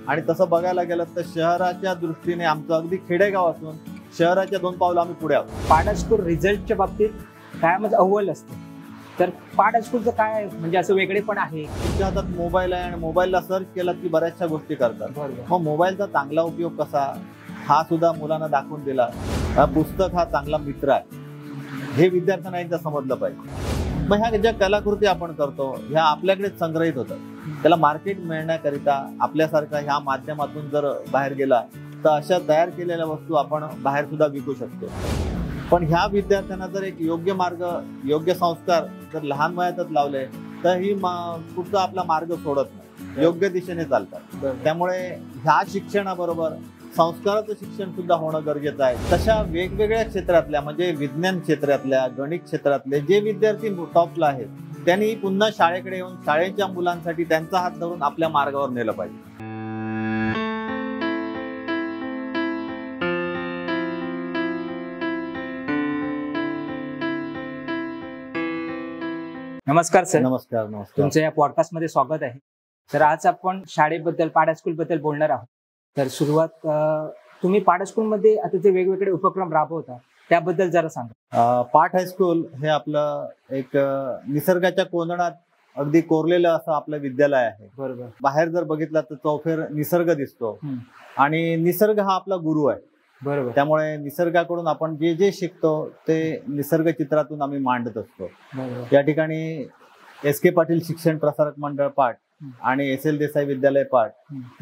आणि तसं बघायला गेलं तर शहराच्या दृष्टीने आमचं अगदी खेडेगाव असून शहराच्या 2 पावलं आम्ही पुढे आहोत. पाट हायस्कूल रिझल्टच्या बाबतीत कायमच अव्वल असते, तर पाट हायस्कूलचं काय म्हणजे असं वेगळे पण आहे? तुमच्या हातात मोबाईल आहे आणि मोबाईलला सर्च केला की बऱ्याचशा गोष्टी करतात. मग मोबाईलचा चांगला उपयोग कसा हा सुद्धा मुलांना दाखवून दिला. पुस्तक हा चांगला मित्र आहे हे विद्यार्थ्यांना एकदा समजलं पाहिजे. मग ह्या ज्या कलाकृती आपण करतो ह्या आपल्याकडेच संग्रहित होतात. त्याला मार्केट मिळण्याकरिता आपल्यासारखा ह्या माध्यमातून जर बाहेर गेला तर अशा तयार केलेल्या वस्तू आपण बाहेर सुद्धा विकू शकतो. पण ह्या विद्यार्थ्यांना जर एक योग्य मार्ग योग्य संस्कार जर लहान वयातच लावले तर ही पुढचा आपला मार्ग सोडत नाही, योग्य दिशेने चालतात. त्यामुळे ह्या शिक्षणाबरोबर संस्काराचं शिक्षण सुद्धा होणं गरजेचं आहे. तशा वेगवेगळ्या क्षेत्रातल्या म्हणजे विज्ञान क्षेत्रातल्या गणित क्षेत्रातले जे विद्यार्थी टॉपला आहेत त्यांनी पुन्हा शाळेकडे येऊन शाळेच्या मुलांसाठी त्यांचा हात धरून आपल्या मार्गावर नेलं पाहिजे. नमस्कार सर. नमस्कार. नमस्कार. तुमचं या पॉडकास्ट मध्ये स्वागत आहे. तर आज आपण शाळेबद्दल पाट हायस्कूल बद्दल बोलणार आहोत. तर सुरुवात तुम्ही पाट हायस्कूल मध्ये आता जे वेगवेगळे उपक्रम राबवता त्याबद्दल जरा सांगा. पाट हायस्कूल हे आपलं एक निसर्गाच्या कोंदणात अगदी कोरलेलं असं आपलं विद्यालय आहे. बरोबर. बाहेर जर बघितलं तर चौफेर निसर्ग दिसतो आणि निसर्ग हा आपला गुरु आहे. बरोबर. त्यामुळे निसर्गाकडून आपण जे जे शिकतो ते निसर्ग चित्रातून आम्ही मांडत असतो. या ठिकाणी SK पाटील शिक्षण प्रसारक मंडळ पाट आणि SL देसाई विद्यालय पाट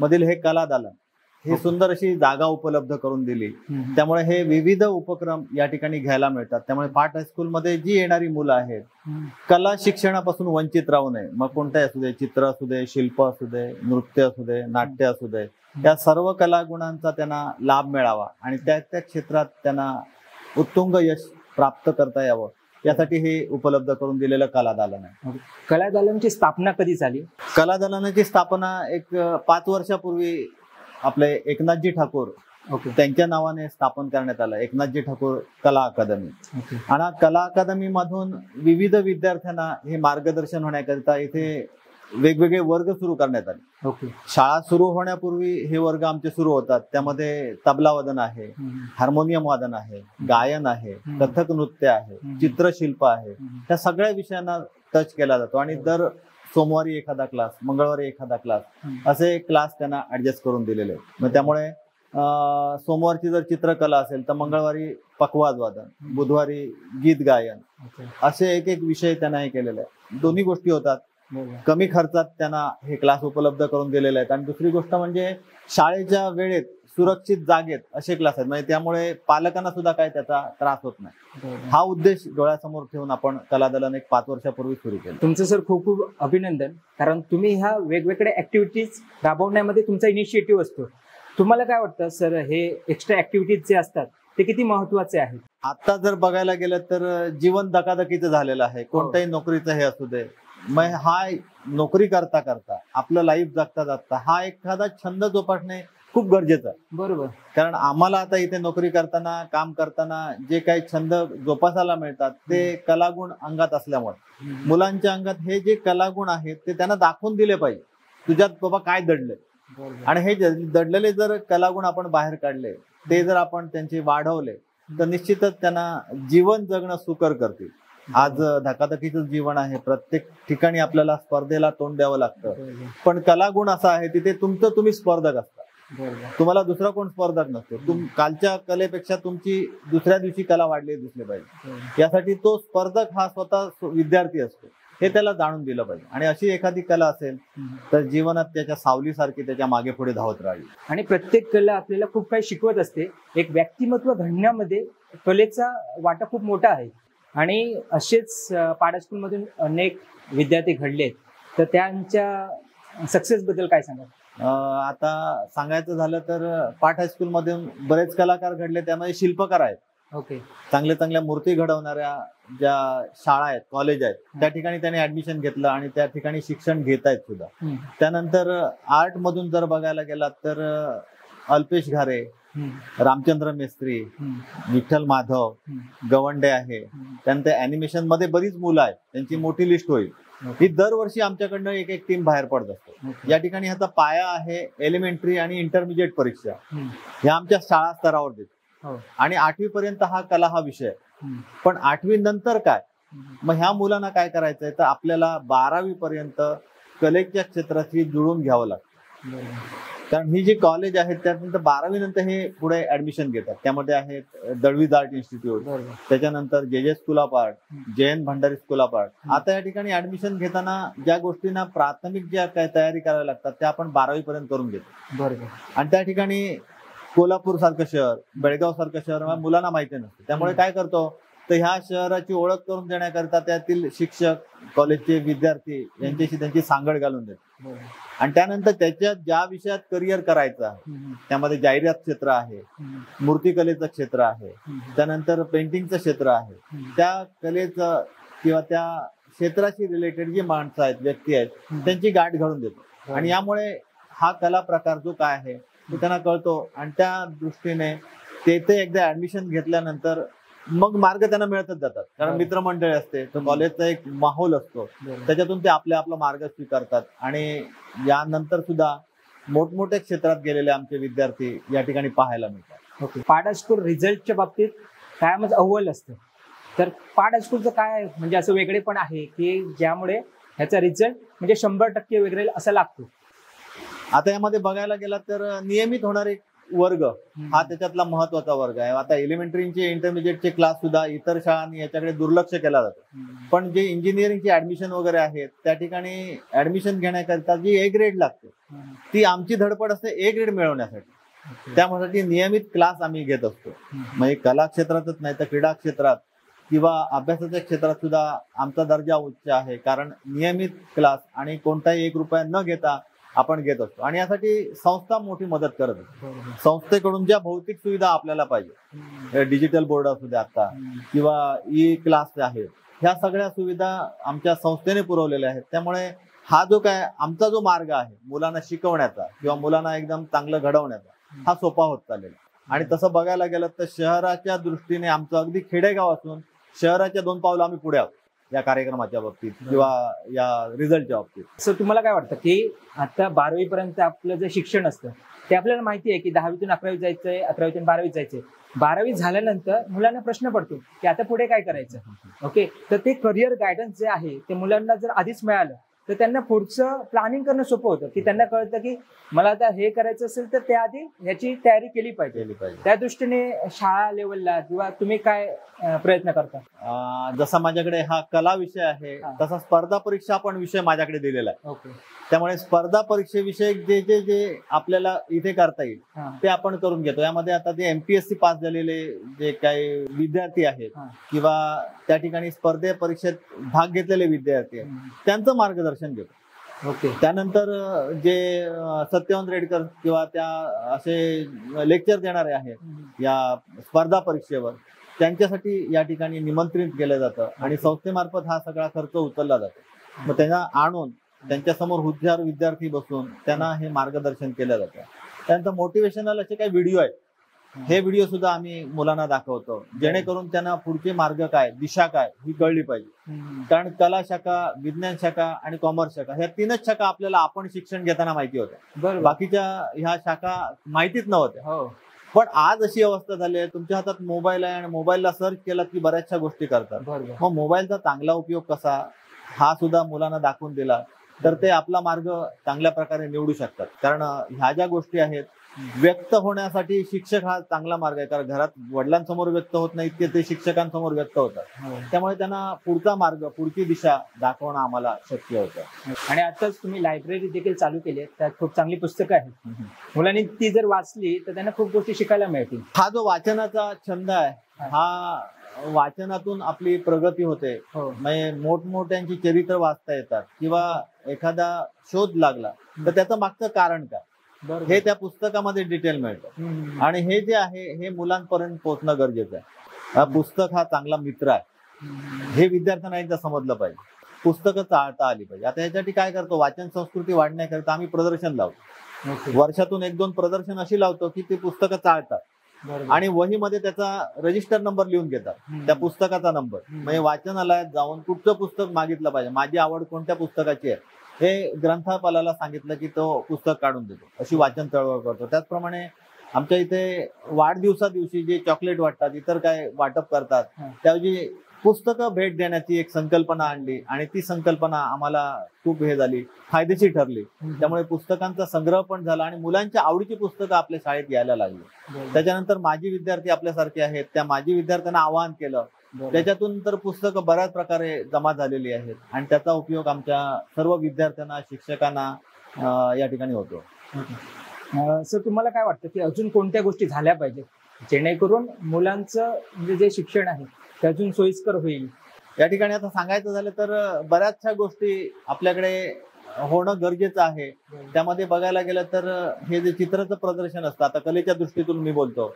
मधील हे कला दालन ही सुंदर अशी जागा उपलब्ध करून दिली. त्यामुळे हे विविध उपक्रम या ठिकाणी घ्यायला मिळतात. त्यामुळे पाट हायस्कूल मध्ये जी येणारी मुलं आहेत कला शिक्षणापासून वंचित राहू नये. मग कोणत्याही असू दे, चित्र असू दे, शिल्प असू दे, नृत्य असू दे, नाट्य असू दे, या सर्व कलागुणांचा त्यांना लाभ मिळावा आणि त्या त्या क्षेत्रात त्यांना उत्तुंग यश प्राप्त करता यावं यासाठी हे उपलब्ध करून दिलेलं कला दालन आहे. कला दालनची स्थापना कधी झाली? कला दालनाची स्थापना एक 5 वर्षापूर्वी आपले एकनाथजी ठाकूर त्यांच्या नावाने स्थापन करण्यात आलं. एकनाथजी ठाकूर कला अकादमी. आणि कला अकादमी मधून विविध विद्यार्थ्यांना हे मार्गदर्शन होण्याकरिता इथे वेगवेगळे वर्ग सुरू करण्यात आले. शाळा सुरू होण्यापूर्वी हे वर्ग आमचे सुरू होतात. त्यामध्ये तबला वादन आहे, हार्मोनियम वादन आहे, गायन आहे, कथक नृत्य आहे, चित्रशिल्प आहे. त्या सगळ्या विषयांना टच केला जातो आणि दर सोमवारी एखादा क्लास, मंगळवारी एखादा क्लास असे क्लास त्यांना ऍडजस्ट करून दिलेले आहेत. मग त्यामुळे सोमवारची जर चित्रकला असेल तर मंगळवारी पखवाज वादन, बुधवारी गीत गायन असे एक एक विषय त्यांना हे केलेले आहे. दोन्ही गोष्टी होतात. कमी खर्चात त्यांना हे क्लास उपलब्ध करून दिलेले आहेत. आणि दुसरी गोष्ट म्हणजे शाळेच्या वेळेत सुरक्षित जागेत असे क्लास आहेत. म्हणजे त्यामुळे पालकांना सुद्धा काय त्याचा त्रास होत नाही. हा उद्देश डोळ्यासमोर ठेवून आपण कला दालन एक 5 वर्षापूर्वी सुरू केलं. तुमचं सर खूप खूप अभिनंदन, कारण तुम्ही ह्या वेगवेगळ्या ऍक्टिव्हिटीज राबवण्यामध्ये तुमचा इनिशिएटिव्ह असतो. तुम्हाला काय वाटतं सर, हे एक्स्ट्रा ऍक्टिव्हिटीज जे असतात ते किती महत्वाचे आहेत? आता जर बघायला गेलं तर जीवन धकाधकीचं झालेलं आहे. कोणत्याही नोकरीचं हे असू दे, मग हा नोकरी करता करता आपलं लाईफ जगता जगता हा एखादा छंद जोपासणे खूप गरजेचं आहे. बरोबर. कारण आम्हाला आता इथे नोकरी करताना काम करताना जे काही छंद जोपासायला मिळतात ते कलागुण अंगात असल्यामुळे मुलांच्या अंगात हे जे कलागुण आहेत ते त्यांना दाखवून दिले पाहिजे. तुझ्यात बाबा काय दडले आणि हे दडलेले जर कलागुण आपण बाहेर काढले, ते जर आपण त्यांचे वाढवले तर निश्चितच त्यांना जीवन जगणं सुकर करतील. आज धकाधकीचं जीवन आहे. प्रत्येक ठिकाणी आपल्याला स्पर्धेला तोंड द्यावं लागतं. पण कलागुण असा आहे तिथे तुमचं तुम्ही स्पर्धक असता. तुम्हाला दुसरा कोण स्पर्धक नसतो. कालच्या कलेपेक्षा तुमची दुसऱ्या दिवशी कला वाढली दिसली पाहिजे. यासाठी तो स्पर्धक हा स्वतः विद्यार्थी असतो हे त्याला जाणून दिलं पाहिजे. आणि अशी एखादी कला असेल तर जीवनात त्याच्या सावलीसारखी त्याच्या मागे पुढे धावत राहील. आणि प्रत्येक कला आपल्याला खूप काही शिकवत असते. एक व्यक्तिमत्व घडण्यामध्ये कलेचा वाटा खूप मोठा आहे. आणि असेच पाट हायस्कूल मधून अनेक विद्यार्थी घडलेत, तर त्यांच्या सक्सेस बद्दल काय सांगा? आता सांगायचं झालं तर पाट हायस्कूल मधून बरेच कलाकार घडले. त्यामध्ये शिल्पकार आहेत. चांगल्या चांगल्या मूर्ती घडवणाऱ्या ज्या शाळा आहेत, कॉलेज आहेत, त्या ठिकाणी त्यांनी ऍडमिशन घेतलं आणि त्या ठिकाणी शिक्षण घेत आहेत सुद्धा. त्यानंतर आर्ट मधून जर बघायला गेलात तर अल्पेश घारे, रामचंद्र मेस्त्री, विठ्ठल माधव, गवंडे आहे. त्यानंतर अॅनिमेशन मध्ये बरीच मुलं आहेत, त्यांची मोठी लिस्ट होईल. ही दरवर्षी आमच्याकडनं एक एक टीम बाहेर पडत असतो. या ठिकाणी ह्याचा पाया आहे एलिमेंटरी आणि इंटरमिजिएट परीक्षा, ह्या आमच्या शाळा स्तरावर देतो. आणि 8वी पर्यंत हा कला हा विषय. पण 8वी नंतर काय, मग ह्या मुलांना काय करायचंय तर आपल्याला 12वी पर्यंत कलेच्या क्षेत्राशी जुळून घ्यावं लागतं. कारण ही जी कॉलेज आहेत त्यानंतर 12वी नंतर हे पुढे ऍडमिशन घेतात. त्यामध्ये आहेत दळवीज आर्ट इन्स्टिट्यूट, त्याच्यानंतर जे school of art, Jayant Bhandari school of art. आता या ठिकाणी ऍडमिशन घेताना ज्या गोष्टींना प्राथमिक ज्या काय तयारी करावी लागतात त्या आपण 12वी पर्यंत करून घेतो. बरोबर. आणि त्या ठिकाणी कोल्हापूर सारखं शहर, बेळगाव सारखं शहर मुलांना माहिती नसतं. त्यामुळे काय करतो तर ह्या शहराची ओळख करून देण्याकरिता त्यातील शिक्षक, कॉलेजचे विद्यार्थी यांच्याशी त्यांची सांगड घालून देतात. आणि त्यानंतर त्याच्यात ज्या विषयात करिअर करायचं त्यामध्ये जाहिरात क्षेत्र आहे, मूर्तिकलेचं क्षेत्र आहे, त्यानंतर पेंटिंगचं क्षेत्र आहे, त्या कलेचं किंवा त्या क्षेत्राशी रिलेटेड जी माणसं आहेत, व्यक्ती आहेत, त्यांची गाठ घालून देतो. आणि यामुळे हा कला प्रकार जो काय आहे तो त्यांना कळतो. आणि त्या दृष्टीने तेथे एकदा ऍडमिशन घेतल्यानंतर मग मार्ग त्यांना मिळतच जातात. कारण मित्रमंडळी असते, तो कॉलेजचा एक माहोल असतो, त्याच्यातून ते आपला मार्ग स्वीकारतात. आणि यानंतर सुद्धा मोठमोठ्या क्षेत्रात गेलेले आमचे विद्यार्थी या ठिकाणी पाहायला मिळतात. पाड हायस्कूल रिझल्टच्या बाबतीत कायमच अव्वल असतं, तर पाड हायस्कूलचं काय म्हणजे असं वेगळे पण आहे की ज्यामुळे ह्याचा रिझल्ट म्हणजे 100% वेगळे असा लागतो? आता यामध्ये बघायला गेला तर नियमित होणारे वर्ग हा त्याच्यातला महत्वाचा वर्ग आहे. आता एलिमेंटरीचे, इंटरमिजिएटचे क्लास सुद्धा इतर शाळांनी याच्याकडे दुर्लक्ष केला जातं. पण जे इंजिनिअरिंगची ऍडमिशन वगैरे आहेत त्या ठिकाणी ऍडमिशन घेण्याकरिता जी ए ग्रेड लागते ती आमची धडपड असते ए ग्रेड मिळवण्यासाठी. त्यामुळे नियमित क्लास आम्ही घेत असतो. म्हणजे कला क्षेत्रातच नाही तर क्रीडा क्षेत्रात किंवा अभ्यासाच्या क्षेत्रात सुद्धा आमचा दर्जा उच्च आहे. कारण नियमित क्लास आणि कोणताही 1 रुपया न घेता आपण घेत असतो. आणि यासाठी संस्था मोठी मदत करत असते. संस्थेकडून ज्या भौतिक सुविधा आपल्याला पाहिजे, डिजिटल बोर्ड असू द्या आता किंवा ई क्लास आहेत, ह्या सगळ्या सुविधा आमच्या संस्थेने पुरवलेल्या आहेत. त्यामुळे हा जो काय आमचा जो मार्ग आहे मुलांना शिकवण्याचा किंवा मुलांना एकदम चांगलं घडवण्याचा हा सोपा होत चाललेला. आणि तसं बघायला गेलं तर शहराच्या दृष्टीने आमचं अगदी खेडेगाव असून शहराच्या 2 पावलं आम्ही पुढे आहोत या कार्यक्रमाच्या बाबतीत किंवा या रिझल्टच्या बाबतीत. सर, तुम्हाला काय वाटतं की आता 12वी पर्यंत आपलं जे शिक्षण असतं ते आपल्याला माहिती आहे की 10वीतून 11वी जायचंय, 11वीतून 12वी जायचंय. 12वी झाल्यानंतर मुलांना प्रश्न पडतो की आता पुढे काय करायचं. ओके, तर ते करिअर गायडन्स जे आहे ते मुलांना जर आधीच मिळालं तर त्यांना पुढचं प्लॅनिंग करणं सोपं होतं. की त्यांना कळतं की मला आता हे करायचं असेल तर त्याआधी ह्याची तयारी केली पाहिजे. त्या दृष्टीने शाळा लेवलला किंवा तुम्ही काय प्रयत्न करता? जसा माझ्याकडे हा कला विषय आहे तसा स्पर्धा परीक्षा पण विषय माझ्याकडे दिलेला आहे. ओके. त्यामुळे स्पर्धा परीक्षेविषयी जे जे जे आपल्याला इथे करता येईल ते आपण करून घेतो. यामध्ये आता जे MPSC पास झालेले जे काही विद्यार्थी आहेत किंवा त्या ठिकाणी स्पर्धे परीक्षेत भाग घेतलेले विद्यार्थी आहेत त्यांचं मार्गदर्शन घेतो. ओके. त्यानंतर जे सत्यवंत रेडकर किंवा त्या असे लेक्चर देणारे आहेत या स्पर्धा परीक्षेवर त्यांच्यासाठी या ठिकाणी निमंत्रित केलं जातं आणि संस्थेमार्फत हा सगळा खर्च उचलला जातो. मग त्यांना आणून त्यांच्यासमोर हुशार विद्यार्थी बसून त्यांना हे मार्गदर्शन केलं जातं. त्यानंतर मोटिवेशनल असे काही व्हिडिओ आहेत, हे व्हिडिओ सुद्धा आम्ही मुलांना दाखवतो जेणेकरून त्यांना पुढची मार्ग काय, दिशा काय ही कळली पाहिजे. कारण कला शाखा, विज्ञान शाखा आणि कॉमर्स शाखा ह्या 3च शाखा आपल्याला आपण शिक्षण घेताना माहिती होत्या. बाकीच्या ह्या शाखा माहितीच नव्हत्या. पण आज अशी अवस्था झाली आहे तुमच्या हातात मोबाईल आहे आणि मोबाईलला सर्च केलं की बऱ्याचशा गोष्टी करतात. मग मोबाईलचा चांगला उपयोग कसा हा सुद्धा मुलांना दाखवून दिला तर ते आपला मार्ग चांगल्या प्रकारे निवडू शकतात. कारण ह्या ज्या गोष्टी आहेत व्यक्त होण्यासाठी शिक्षक हा चांगला मार्ग आहे. कारण घरात वडिलांसमोर व्यक्त होत नाही इतके ते शिक्षकांसमोर व्यक्त होतात. त्यामुळे त्यांना पुढचा मार्ग, पुढची दिशा दाखवणं आम्हाला शक्य होतं. आणि आताच तुम्ही लायब्ररी देखील चालू केली आहे, त्यात खूप चांगली पुस्तकं आहेत. मुलांनी ती जर वाचली तर त्यांना खूप गोष्टी शिकायला मिळतील. हा जो वाचनाचा छंद आहे हा वाचनातून आपली प्रगती होते. म्हणजे मोठमोठ्यांची चरित्र वाचता येतात किंवा एखादा शोध लागला तर त्याचं मागचं कारण काय हे त्या पुस्तकामध्ये डिटेल मिळतं. आणि हे जे आहे हे मुलांपर्यंत पोहोचणं गरजेचं आहे. हा पुस्तक हा चांगला मित्र आहे हे विद्यार्थ्यांना एकदा समजलं पाहिजे. पुस्तकं चाळता आली पाहिजे. आता यासाठी काय करतो, वाचन संस्कृती वाढण्याकरिता आम्ही प्रदर्शन लावतो. वर्षातून 1-2 प्रदर्शन अशी लावतो की ते पुस्तकं चाळतात. बरोबर. आणि वहीमध्ये त्याचा रजिस्टर नंबर लिहून घेतात, त्या पुस्तकाचा नंबर. म्हणजे वाचनालयात जाऊन कुठचं पुस्तक मागितलं पाहिजे, माझी आवड कोणत्या पुस्तकाची आहे हे ग्रंथपालाला सांगितलं की तो पुस्तक काढून देतो. अशी वाचन चळवळ करतो. त्याचप्रमाणे आमच्या इथे वाढदिवसा दिवशी जे चॉकलेट वाटतात, इतर काय वाटप करतात, त्याऐवजी पुस्तकं भेट देण्याची एक संकल्पना आणली आणि ती संकल्पना आम्हाला खूप हे झाली, फायदेशीर ठरली. त्यामुळे पुस्तकांचा संग्रह पण झाला आणि मुलांच्या आवडीची पुस्तकं आपल्या शाळेत यायला लागली. त्याच्यानंतर माजी विद्यार्थी आपल्यासारखे आहेत, त्या माजी विद्यार्थ्यांना आवाहन केलं. त्याच्यातून तर पुस्तकं बऱ्याच प्रकारे जमा झालेली आहेत आणि त्याचा उपयोग आमच्या सर्व विद्यार्थ्यांना, शिक्षकांना या ठिकाणी होतो. सर, तुम्हाला काय वाटतं की अजून कोणत्या गोष्टी झाल्या पाहिजेत जेणेकरून मुलांचं म्हणजे जे शिक्षण आहे ते अजून सोयीस्कर होईल? या ठिकाणी आता सांगायचं झालं तर बऱ्याचशा गोष्टी आपल्याकडे होणं गरजेचं आहे. त्यामध्ये बघायला गेलं तर हे जे चित्राचं प्रदर्शन असतं, आता कलेच्या दृष्टीतून मी बोलतो,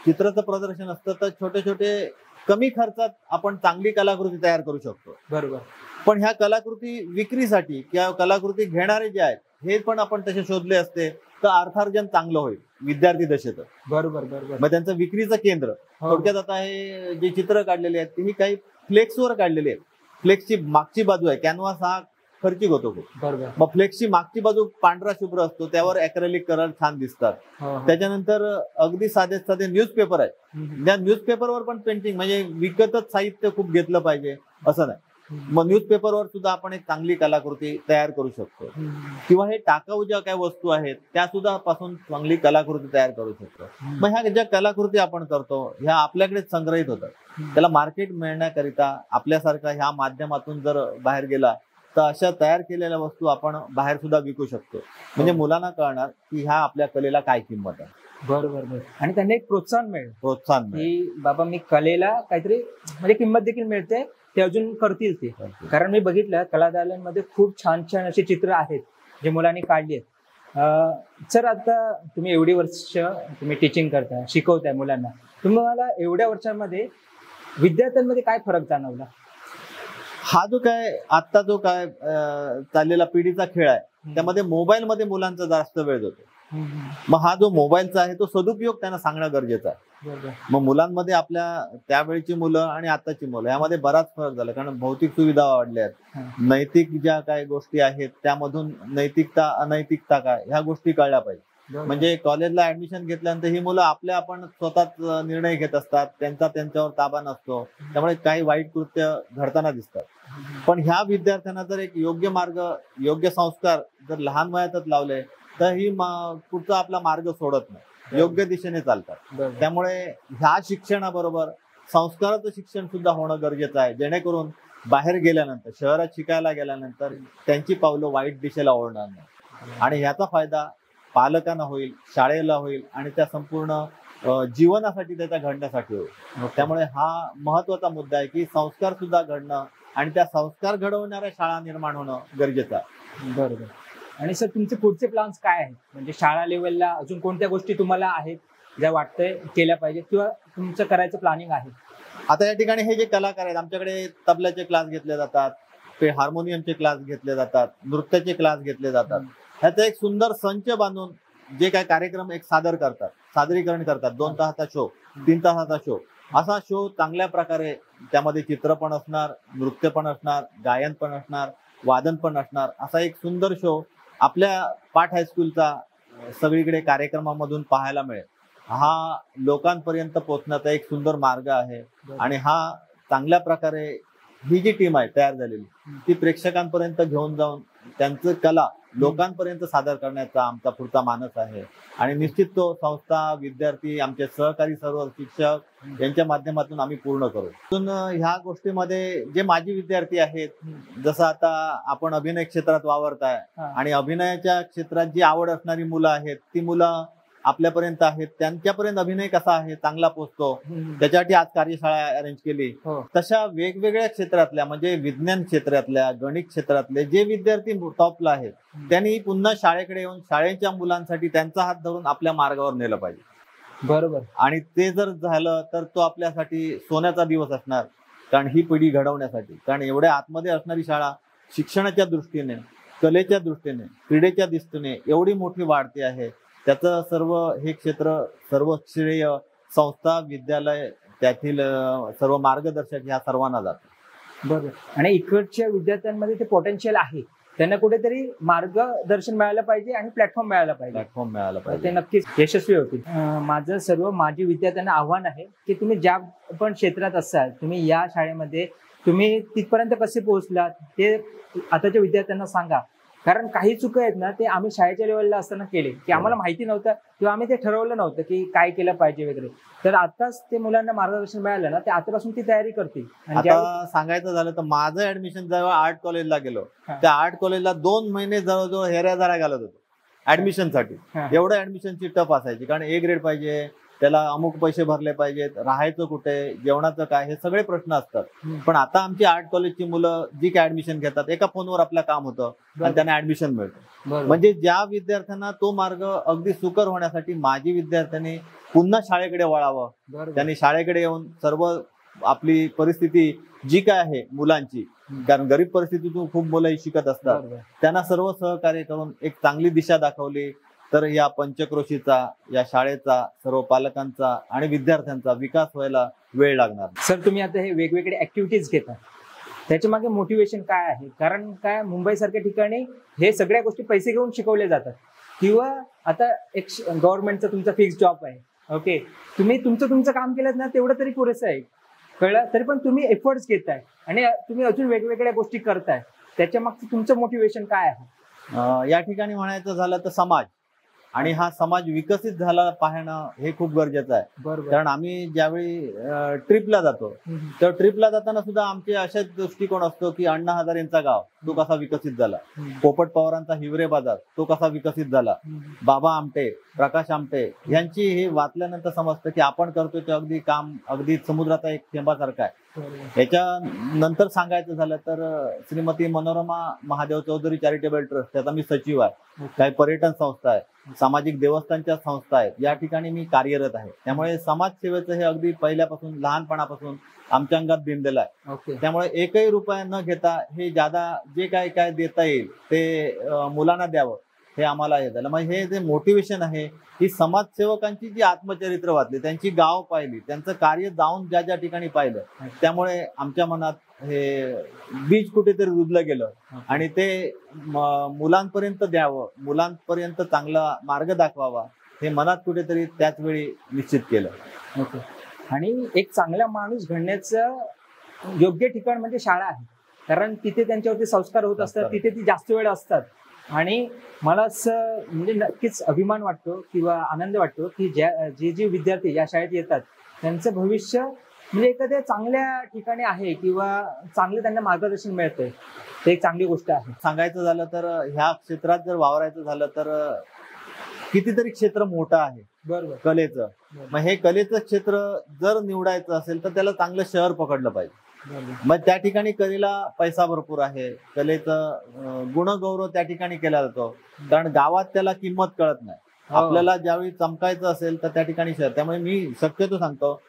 चित्राचं प्रदर्शन असतं तर छोटे छोटे कमी खर्चात आपण चांगली कलाकृती तयार करू शकतो. बरोबर. पण ह्या कलाकृती विक्रीसाठी किंवा कलाकृती घेणारे जे आहेत हे पण आपण तसे शोधले असते तर अर्थार्जन चांगलं होईल विद्यार्थी दशेत. बरोबर बरोबर. मग त्यांचं विक्रीचं केंद्र थोडक्यात आता हे जे चित्र काढलेले आहेत ही काही फ्लेक्सवर काढलेली आहेत. फ्लेक्सची मागची बाजू आहे, कॅनव्हास हा खर्चिक होतो खूप. बरोबर. मग फ्लेक्सची मागची बाजू पांढरा शुभ्र असतो, त्यावर ॲक्रेलिक कलर छान दिसतात. त्याच्यानंतर अगदी साधे साधे न्यूजपेपर आहेत, त्या न्यूजपेपरवर पण पेंटिंग, म्हणजे विकतच साहित्य खूप घेतलं पाहिजे असं नाही. मग न्यूजपेपरवर सुद्धा आपण एक चांगली कलाकृती तयार करू शकतो. किंवा हे टाकाऊ ज्या काही वस्तू आहेत त्या सुद्धा पासून चांगली कलाकृती तयार करू शकतो. मग ह्या ज्या कलाकृती आपण करतो ह्या आपल्याकडेच संग्रहित होतात. त्याला मार्केट मिळण्याकरिता आपल्यासारखा ह्या माध्यमातून जर बाहेर गेला तर अशा तयार केलेल्या वस्तू आपण बाहेर सुद्धा विकू शकतो. म्हणजे मुलांना कळणार की ह्या आपल्या कलेला काय किंमत आहे. बरोबर. आणि त्यांना एक प्रोत्साहन मिळेल, प्रोत्साहन की बाबा मी कलेला काहीतरी म्हणजे किंमत देखील मिळते, ते अजून करतील ते. कारण मी बघितलं कलादालयांमध्ये खूप छान छान अशी चित्र आहेत जे मुलांनी काढली आहेत. सर, आता तुम्ही एवढी वर्ष तुम्ही टीचिंग करताय, शिकवताय मुलांना, तुम्हाला एवढ्या वर्षांमध्ये विद्यार्थ्यांमध्ये काय फरक जाणवला? हा जो काय आता जो काय चाललेला पिढीचा खेळ आहे त्यामध्ये मोबाईल मध्ये मुलांचा जास्त वेळ जातो. मग हा जो मोबाईलचा आहे तो सदुपयोग त्यांना सांगणं गरजेचं आहे. मग मुलांमध्ये आपल्या त्यावेळीची मुलं आणि आताची मुलं यामध्ये बराच फरक झाला, कारण भौतिक सुविधा वाढल्या आहेत. नैतिक ज्या काही गोष्टी आहेत त्यामधून नैतिकता अनैतिकता काय ह्या गोष्टी कळल्या पाहिजे. म्हणजे कॉलेजला ऍडमिशन घेतल्यानंतर ही मुलं आपण स्वतःच निर्णय घेत असतात, त्यांच्यावर ताबा नसतो, त्यामुळे काही वाईट कृत्य घडताना दिसतात. पण ह्या विद्यार्थ्यांना जर एक योग्य मार्ग, योग्य संस्कार जर लहान वयातच लावले तर ही पुढचा आपला मार्ग सोडत नाही, योग्य दिशेने चालतात. त्यामुळे ह्या शिक्षणाबरोबर संस्काराचं शिक्षण सुद्धा होणं गरजेचं आहे, जेणेकरून बाहेर गेल्यानंतर, शहरात शिकायला गेल्यानंतर त्यांची पावलं वाईट दिशेला ओढणार नाही. आणि ह्याचा फायदा पालकांना होईल, शाळेला होईल आणि त्या संपूर्ण जीवनासाठी, त्याच्या घडण्यासाठी होईल. त्यामुळे हा महत्वाचा मुद्दा आहे की संस्कार सुद्धा घडणं आणि त्या संस्कार घडवणाऱ्या शाळा निर्माण होणं गरजेचं आहे. बरोबर. आणि सर, तुमचे पुढचे प्लॅन्स काय आहेत? म्हणजे शाळा लेवलला अजून कोणत्या गोष्टी तुम्हाला आहेत ज्या वाटतंय केल्या पाहिजेत किंवा तुमचं करायचं प्लॅनिंग आहे? आता या ठिकाणी हे जे कलाकार आहेत, आमच्याकडे तबल्याचे क्लास घेतले जातात, हार्मोनियमचे क्लास घेतले जातात, नृत्याचे क्लास घेतले जातात. ह्याचा एक सुंदर संच बांधून जे काही कार्यक्रम एक सादरीकरण करतात, 2 तासाचा शो, 3 तासाचा शो, असा शो चांगल्या प्रकारे त्यामध्ये चित्र पण असणार, नृत्य पण असणार, गायन पण असणार, वादन पण असणार, असा एक सुंदर शो आपल्या पाठ हायस्कूलचा सगळीकडे कार्यक्रमामधून पाहायला मिळेल. हा लोकांपर्यंत पोहोचण्याचा एक सुंदर मार्ग आहे. आणि हा चांगल्या प्रकारे ही जी टीम आहे तयार झालेली ती प्रेक्षकांपर्यंत घेऊन जाऊन त्यांचं कला लोकांपर्यंत सादर करण्याचा आमचा पुढचा मानस आहे. आणि निश्चित तो संस्था, विद्यार्थी, आमचे सहकारी, सर्व शिक्षक यांच्या माध्यमातून आम्ही पूर्ण करू. ह्या गोष्टीमध्ये जे माजी विद्यार्थी आहेत, जसं आता आपण अभिनय क्षेत्रात वावरताय आणि अभिनयाच्या क्षेत्रात जी आवड असणारी मुलं आहेत ती मुलं आपल्यापर्यंत आहेत, त्यांच्यापर्यंत अभिनय कसा आहे चांगला पोहोचतो त्याच्यासाठी आज कार्यशाळा अरेंज केली. तशा वेगवेगळ्या क्षेत्रातल्या, म्हणजे विज्ञान क्षेत्रातल्या, गणित क्षेत्रातले जे विद्यार्थी टॉपला आहेत त्यांनी पुन्हा शाळेकडे येऊन शाळेच्या मुलांसाठी त्यांचा हात धरून आपल्या मार्गावर नेलं पाहिजे. बरोबर. आणि ते जर झालं तर तो आपल्यासाठी सोन्याचा दिवस असणार, कारण ही पिढी घडवण्यासाठी. कारण एवढ्या आतमध्ये असणारी शाळा शिक्षणाच्या दृष्टीने, कलेच्या दृष्टीने, क्रीडेच्या दृष्टीने एवढी मोठी वाढते आहे. त्याचं सर्व हे क्षेत्र, सर्व श्रेय संस्था, विद्यालय, त्यातील सर्व मार्गदर्शक ह्या सर्वांना जातात. बरोबर. आणि इकडच्या विद्यार्थ्यांमध्ये ते पोटेन्शियल आहे, त्यांना कुठेतरी मार्गदर्शन मिळालं पाहिजे आणि प्लॅटफॉर्म मिळाला पाहिजे, ते नक्कीच यशस्वी होतील. माझं सर्व माजी विद्यार्थ्यांना आव्हान आहे की तुम्ही ज्या पण क्षेत्रात असाल, तुम्ही या शाळेमध्ये तुम्ही तिथपर्यंत कसे पोहोचलात ते आताच्या विद्यार्थ्यांना सांगा. कारण काही चुका आहेत ना, ते आम्ही शाळेच्या लेवलला असताना केले की आम्हाला माहिती नव्हतं किंवा आम्ही ते ठरवलं नव्हतं की काय केलं पाहिजे वगैरे. तर आताच ते मुलांना मार्गदर्शन मिळालं ना, ते आतापासून ती तयारी करतील. आता सांगायचं झालं तर माझं ऍडमिशन जेव्हा आर्ट कॉलेजला गेलो, त्या आर्ट कॉलेजला 2 महिने जवळजवळ हेऱ्याझाऱ्या घालत होतो ऍडमिशनसाठी. एवढं ऍडमिशनची टफ असायची, कारण A ग्रेड पाहिजे, त्याला अमुक पैसे भरले पाहिजेत, राहायचं कुठे, जेवणाचं काय, हे सगळे प्रश्न असतात. पण आता आमची आर्ट कॉलेजची मुलं जी काय ऍडमिशन घेतात, एका फोनवर आपलं काम होतं आणि त्यांना ऍडमिशन मिळतं. म्हणजे ज्या विद्यार्थ्यांना तो मार्ग अगदी सुकर होण्यासाठी माजी विद्यार्थ्यांनी पुन्हा शाळेकडे वळावं, त्यांनी शाळेकडे येऊन सर्व आपली परिस्थिती जी काय आहे मुलांची, कारण गरीब परिस्थितीतून खूप मुलं शिकत असतात, त्यांना सर्व सहकार्य करून एक चांगली दिशा दाखवली तर या पंचक्रोशीचा, या शाळेचा, सर्व पालकांचा आणि विद्यार्थ्यांचा विकास व्हायला वेळ लागणार. सर, तुम्ही आता हे वेगवेगळे ऍक्टिव्हिटीज घेता, त्याच्या मागे मोटिवेशन काय आहे? कारण काय, मुंबई सारख्या ठिकाणी हे सगळ्या गोष्टी पैसे घेऊन शिकवल्या जातात, किंवा आता एक गव्हर्नमेंटचा तुमचा फिक्स जॉब आहे, ओके, तुम्ही तुमचं काम केलं ना, तेवढं तरी पुरेसं आहे, कळलं, तरी पण तुम्ही एफर्ट्स घेताय आणि तुम्ही अजून वेगवेगळ्या गोष्टी करताय, त्याच्या मागचं तुमचं मोटिवेशन काय आहे? या ठिकाणी म्हणायचं झालं तर समाज, आणि हा समाज विकसित झाला पाहणं हे खूप गरजेचं आहे. कारण आम्ही ज्यावेळी ट्रिपला जातो, तर ट्रिपला जाताना सुद्धा आमचे अशाच दृष्टिकोन असतो की अण्णा हजारेंचा गाव तो कसा विकसित झाला, पोपट पवारांचा हिवरे बाजार तो कसा विकसित झाला, बाबा आमटे, प्रकाश आमटे यांची हे वाचल्यानंतर समजतं की आपण करतोय ते अगदी काम अगदी समुद्राचा एक थेंबासारखा आहे. याच्या नंतर सांगायचं झालं तर श्रीमती मनोरमा महादेव चौधरी चॅरिटेबल ट्रस्ट, त्याचा मी सचिव आहे. काही पर्यटन संस्था आहे, सामाजिक देवस्थानच्या संस्था आहेत, या ठिकाणी मी कार्यरत आहे. त्यामुळे समाजसेवेचं हे अगदी पहिल्यापासून, लहानपणापासून आमच्या अंगात भिनलेलं आहे. त्यामुळे एकही रुपया न घेता हे जे काय देता येईल ते मुलांना द्यावं, हे आम्हाला हे झालं. मग हे जे मोटिवेशन आहे, ही समाजसेवकांची जी आत्मचरित्र वाचली, त्यांची गाव पाहिली, त्यांचं कार्य जाऊन ज्या ठिकाणी पाहिलं, त्यामुळे आमच्या मनात हे बीज कुठेतरी रुजलं गेलं आणि ते मुलांपर्यंत द्यावं, मुलांपर्यंत चांगला मार्ग दाखवावा, हे मनात कुठेतरी त्याच वेळी निश्चित केलं. ओके. आणि एक चांगला माणूस घडण्याचं योग्य ठिकाण म्हणजे शाळा आहे, कारण तिथे त्यांच्यावरती संस्कार होत असतात, तिथे ती जास्त वेळ असतात. आणि मला असं म्हणजे नक्कीच अभिमान वाटतो किंवा आनंद वाटतो की जे विद्यार्थी या शाळेत येतात त्यांचं भविष्य म्हणजे एखाद्या चांगल्या ठिकाणी आहे किंवा चांगलं त्यांना मार्गदर्शन मिळतंय, ते एक चांगली गोष्ट आहे. सांगायचं झालं तर ह्या क्षेत्रात जर वावरायचं झालं तर कितीतरी क्षेत्र मोठं आहे. बरोबर. कलेचं. मग हे कलेचं क्षेत्र जर निवडायचं असेल तर त्याला चांगलं शहर पकडलं पाहिजे. मग त्या ठिकाणी कलेला पैसा भरपूर आहे, कलेचं गुणगौरव त्या ठिकाणी केला जातो, कारण गावात त्याला किंमत कळत नाही. आपल्याला ज्यावेळी चमकायचं असेल तर त्या ठिकाणी शहर. त्यामुळे मी शक्यतो सांगतो,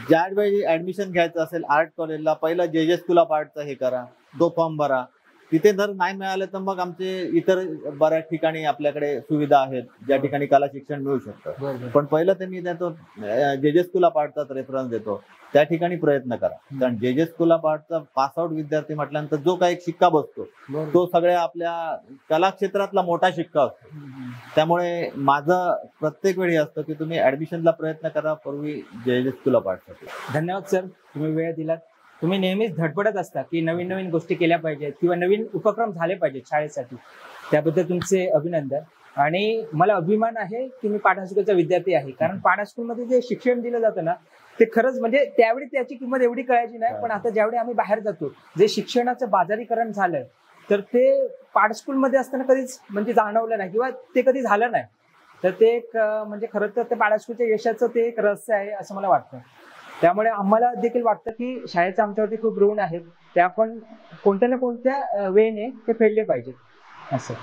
ज्यावेळी ऍडमिशन घ्यायचं असेल आर्ट कॉलेजला, पहिलं जे स्कूल ऑफ आर्टचा हे करा, तो फॉर्म भरा. तिथे जर नाही मिळालं तर मग आमचे इतर बऱ्याच ठिकाणी आपल्याकडे सुविधा आहेत ज्या ठिकाणी कला शिक्षण मिळू शकतं. पण पहिलं ते मी देतो जे स्कूल ऑफ आर्टचा रेफरन्स देतो, त्या ठिकाणी प्रयत्न करा. कारण जे स्कूल ऑफ आर्टचा पासआउट विद्यार्थी म्हटल्यानंतर जो काही शिक्का बसतो तो सगळ्या आपल्या कला क्षेत्रातला मोठा शिक्का असतो. त्यामुळे माझं प्रत्येक वेळी असतं की तुम्ही ऍडमिशनला प्रयत्न करा पूर्वी जे स्कूल ऑफ आर्टसाठी. धन्यवाद सर, तुम्ही वेळ दिलात. तुम्ही नेहमीच धडपडत असता की नवीन नवीन गोष्टी केल्या पाहिजेत किंवा नवीन उपक्रम झाले पाहिजेत शाळेसाठी, त्याबद्दल तुमचे अभिनंदन. आणि मला अभिमान आहे की मी पाट हायस्कूलचा विद्यार्थी आहे, कारण पाट हायस्कूलमध्ये जे शिक्षण दिलं जातं ना, ते खरंच म्हणजे त्यावेळी त्याची किंमत एवढी कळायची नाही, पण आता ज्यावेळी आम्ही बाहेर जातो, जे शिक्षणाचं बाजारीकरण झालंय, तर ते पाट स्कूलमध्ये असताना कधीच म्हणजे जाणवलं नाही किंवा ते कधी झालं नाही. तर ते एक म्हणजे खरं तर ते पाट हायस्कूलच्या यशाचं ते एक रहस्य आहे असं मला वाटतं. त्यामुळे आम्हाला देखील वाटतं की शाळेचं आमच्यावरती खूप ऋण आहेत, ते आपण कोणत्या ना कोणत्या वेळेने ते फेडले पाहिजेत असं.